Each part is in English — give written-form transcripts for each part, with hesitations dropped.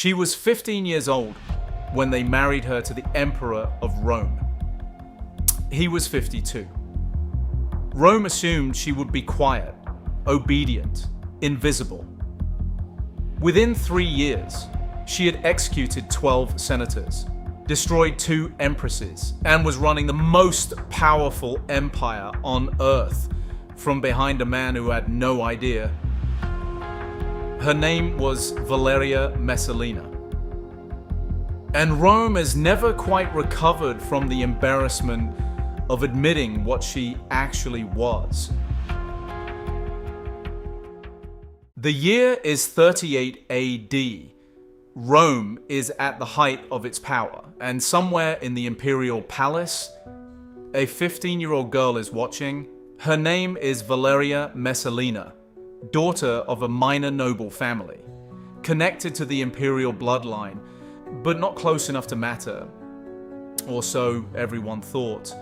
She was 15 years old when they married her to the Emperor of Rome. He was 52. Rome assumed she would be quiet, obedient, invisible. Within 3 years, she had executed 12 senators, destroyed 2 empresses, and was running the most powerful empire on earth from behind a man who had no idea. Her name was Valeria Messalina. And Rome has never quite recovered from the embarrassment of admitting what she actually was. The year is 38 AD. Rome is at the height of its power, and somewhere in the imperial palace, a 15-year-old girl is watching. Her name is Valeria Messalina, daughter of a minor noble family, connected to the imperial bloodline, but not close enough to matter, or so everyone thought.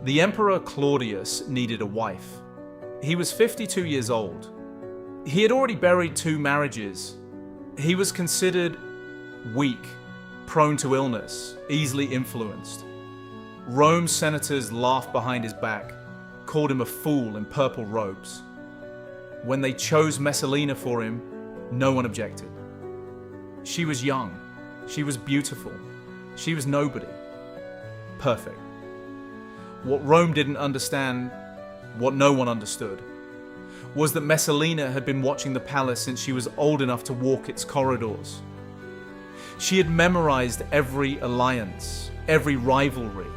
The Emperor Claudius needed a wife. He was 52 years old. He had already buried 2 marriages. He was considered weak, prone to illness, easily influenced. Rome's senators laughed behind his back, called him a fool in purple robes. When they chose Messalina for him, no one objected. She was young, she was beautiful, she was nobody. Perfect. What Rome didn't understand, what no one understood, was that Messalina had been watching the palace since she was old enough to walk its corridors. She had memorized every alliance, every rivalry,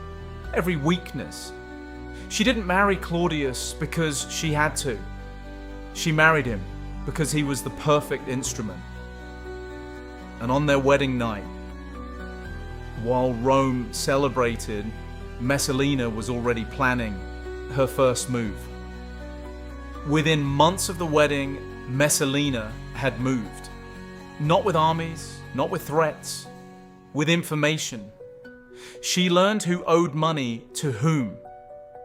every weakness. She didn't marry Claudius because she had to. She married him because he was the perfect instrument. And on their wedding night, while Rome celebrated, Messalina was already planning her first move. Within months of the wedding, Messalina had moved. Not with armies, not with threats, with information. She learned who owed money to whom,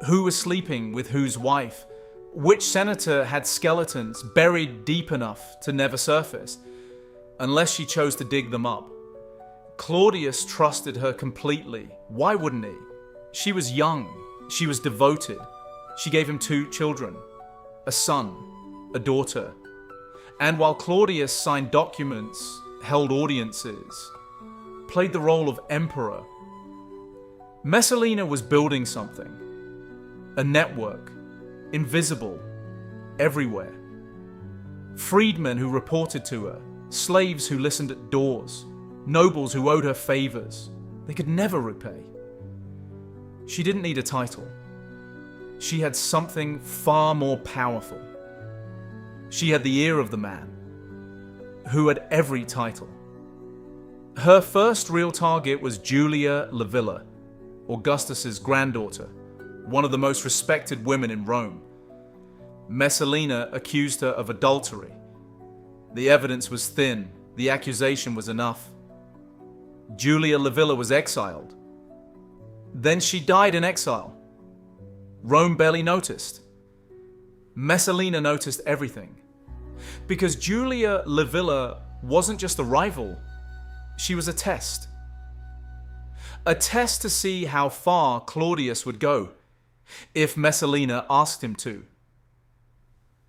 who was sleeping with whose wife, which senator had skeletons buried deep enough to never surface, unless she chose to dig them up. Claudius trusted her completely. Why wouldn't he? She was young, she was devoted. She gave him 2 children. A son, a daughter. And while Claudius signed documents, held audiences, played the role of emperor, Messalina was building something. A network, invisible, everywhere. Freedmen who reported to her, slaves who listened at doors, nobles who owed her favors. They could never repay. She didn't need a title. She had something far more powerful. She had the ear of the man who had every title. Her first real target was Julia Livilla, Augustus's granddaughter, one of the most respected women in Rome. Messalina accused her of adultery. The evidence was thin. The accusation was enough. Julia Livilla was exiled. Then she died in exile. Rome barely noticed. Messalina noticed everything. Because Julia Livilla wasn't just a rival, she was a test. A test to see how far Claudius would go if Messalina asked him to.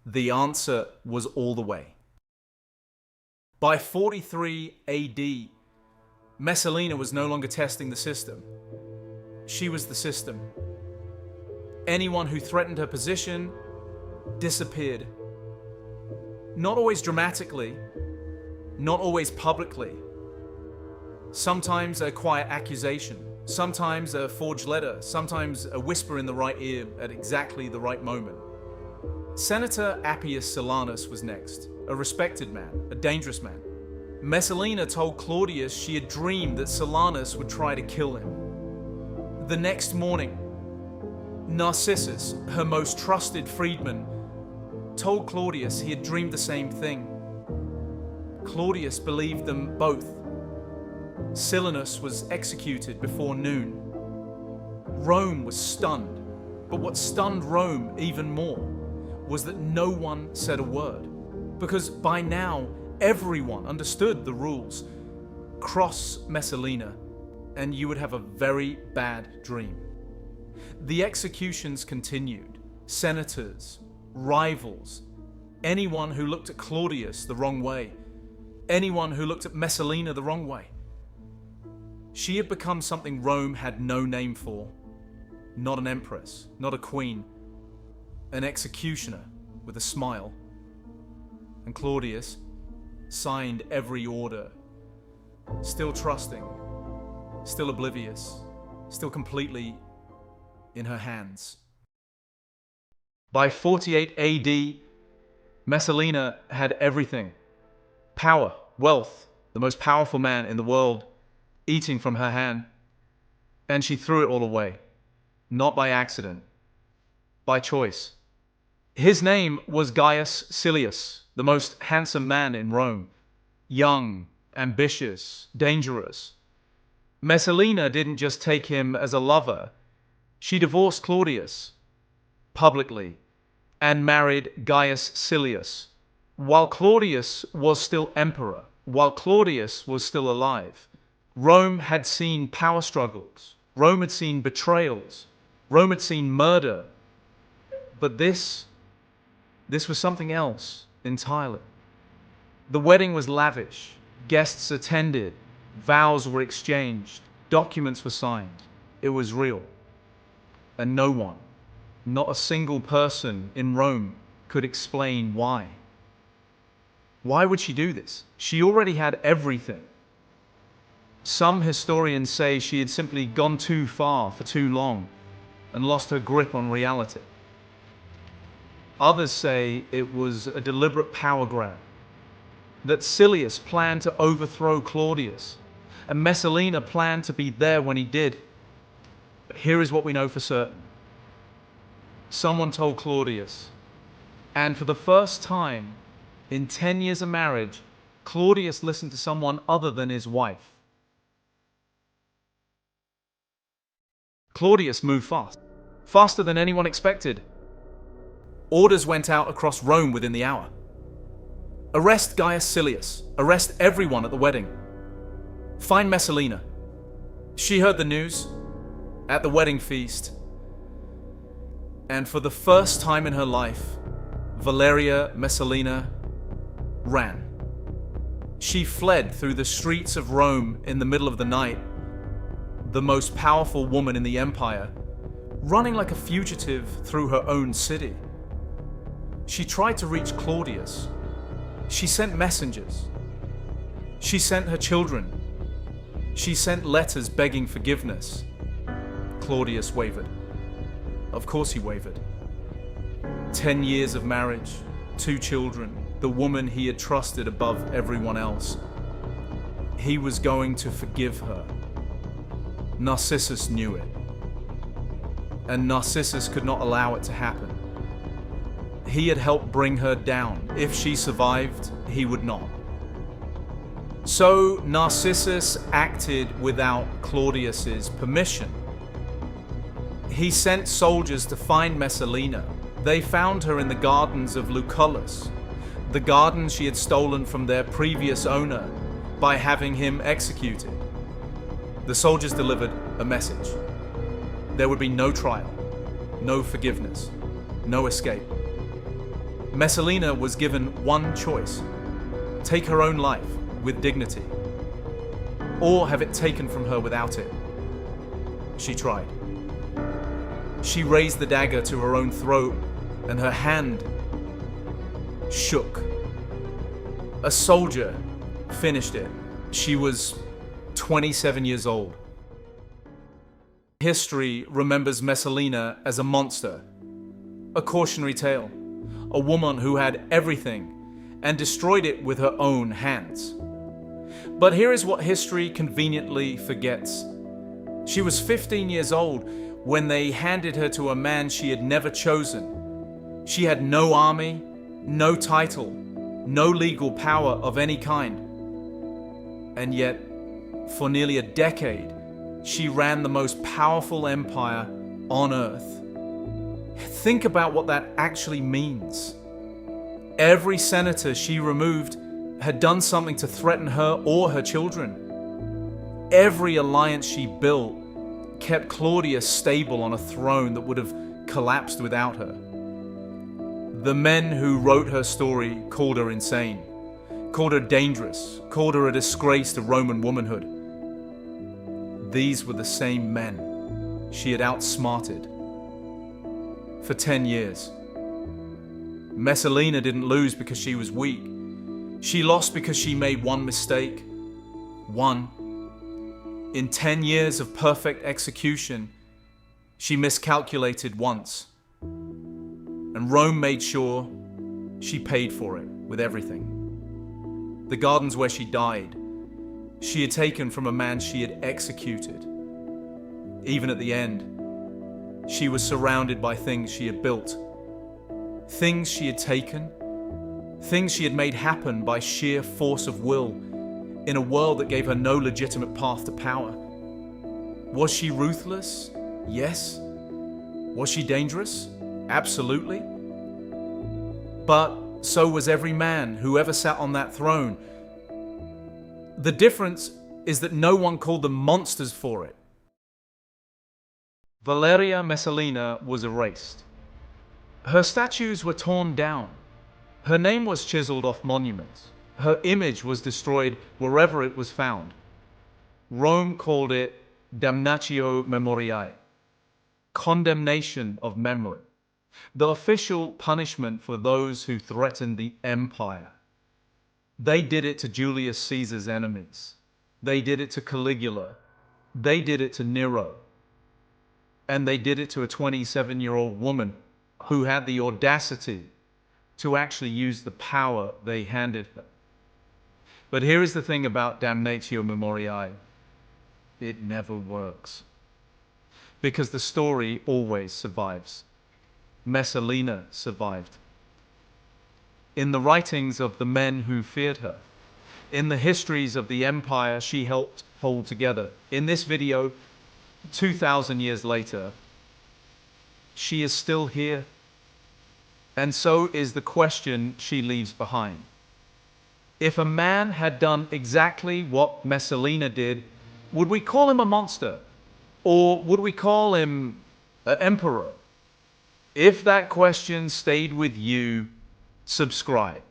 The answer was all the way. By 43 AD, Messalina was no longer testing the system. She was the system. Anyone who threatened her position disappeared. Not always dramatically, not always publicly. Sometimes a quiet accusation, sometimes a forged letter, sometimes a whisper in the right ear at exactly the right moment. Senator Appius Silanus was next, a respected man, a dangerous man. Messalina told Claudius she had dreamed that Silanus would try to kill him. The next morning, Narcissus, her most trusted freedman, told Claudius he had dreamed the same thing. Claudius believed them both. Silanus was executed before noon. Rome was stunned, but what stunned Rome even more was that no one said a word, because by now everyone understood the rules. Cross Messalina, and you would have a very bad dream. The executions continued. Senators, rivals, anyone who looked at Claudius the wrong way, anyone who looked at Messalina the wrong way. She had become something Rome had no name for. Not an empress, not a queen, an executioner with a smile. And Claudius signed every order, still trusting, still oblivious, still completely in her hands. By 48 AD, Messalina had everything. Power, wealth, the most powerful man in the world, eating from her hand. And she threw it all away, not by accident, by choice. His name was Gaius Silius, the most handsome man in Rome. Young, ambitious, dangerous. Messalina didn't just take him as a lover. She divorced Claudius publicly and married Gaius Silius, while Claudius was still emperor, while Claudius was still alive. Rome had seen power struggles. Rome had seen betrayals. Rome had seen murder. But this was something else entirely. The wedding was lavish. Guests attended. Vows were exchanged. Documents were signed. It was real. And no one, not a single person in Rome, could explain why. Why would she do this? She already had everything. Some historians say she had simply gone too far for too long and lost her grip on reality. Others say it was a deliberate power grab, that Silius planned to overthrow Claudius, and Messalina planned to be there when he did. But here is what we know for certain. Someone told Claudius, and for the first time in 10 years of marriage, Claudius listened to someone other than his wife. Claudius moved fast, faster than anyone expected. Orders went out across Rome within the hour. Arrest Gaius Silius. Arrest everyone at the wedding. Find Messalina. She heard the news at the wedding feast. And for the first time in her life, Valeria Messalina ran. She fled through the streets of Rome in the middle of the night, the most powerful woman in the empire, running like a fugitive through her own city. She tried to reach Claudius. She sent messengers. She sent her children. She sent letters begging forgiveness. Claudius wavered. Of course he wavered. 10 years of marriage, 2 children, the woman he had trusted above everyone else. He was going to forgive her. Narcissus knew it. And Narcissus could not allow it to happen. He had helped bring her down. If she survived, he would not. So Narcissus acted without Claudius's permission. He sent soldiers to find Messalina. They found her in the gardens of Lucullus, the gardens she had stolen from their previous owner by having him executed. The soldiers delivered a message. There would be no trial, no forgiveness, no escape. Messalina was given one choice: take her own life with dignity, or have it taken from her without it. She tried. She raised the dagger to her own throat, and her hand shook. A soldier finished it. She was 27 years old. History remembers Messalina as a monster, a cautionary tale, a woman who had everything and destroyed it with her own hands. But here is what history conveniently forgets. She was 15 years old when they handed her to a man she had never chosen. She had no army, no title, no legal power of any kind. And yet, for nearly a decade, she ran the most powerful empire on earth. Think about what that actually means. Every senator she removed had done something to threaten her or her children. Every alliance she built kept Claudius stable on a throne that would have collapsed without her. The men who wrote her story called her insane, called her dangerous, called her a disgrace to Roman womanhood. These were the same men she had outsmarted for 10 years. Messalina didn't lose because she was weak. She lost because she made one mistake. One. In 10 years of perfect execution, she miscalculated once. And Rome made sure she paid for it with everything. The gardens where she died, she had taken from a man she had executed. Even at the end, she was surrounded by things she had built, things she had taken, things she had made happen by sheer force of will in a world that gave her no legitimate path to power. Was she ruthless? Yes. Was she dangerous? Absolutely. But so was every man who ever sat on that throne. The difference is that no one called them monsters for it. Valeria Messalina was erased. Her statues were torn down. Her name was chiseled off monuments. Her image was destroyed wherever it was found. Rome called it damnatio memoriae, condemnation of memory, the official punishment for those who threatened the empire. They did it to Julius Caesar's enemies. They did it to Caligula. They did it to Nero. And they did it to a 27-year-old woman who had the audacity to actually use the power they handed her. But here is the thing about damnatio memoriae. It never works. Because the story always survives. Messalina survived. In the writings of the men who feared her, in the histories of the empire she helped hold together. In this video, 2,000 years later, she is still here. And so is the question she leaves behind. If a man had done exactly what Messalina did, would we call him a monster? Or would we call him an emperor? If that question stayed with you, subscribe.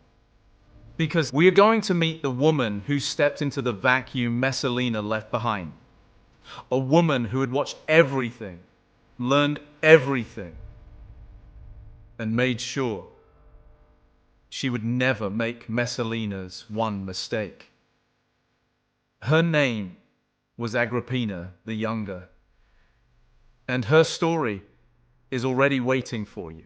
Because we are going to meet the woman who stepped into the vacuum Messalina left behind. A woman who had watched everything, learned everything, and made sure she would never make Messalina's one mistake. Her name was Agrippina the Younger, and her story is already waiting for you.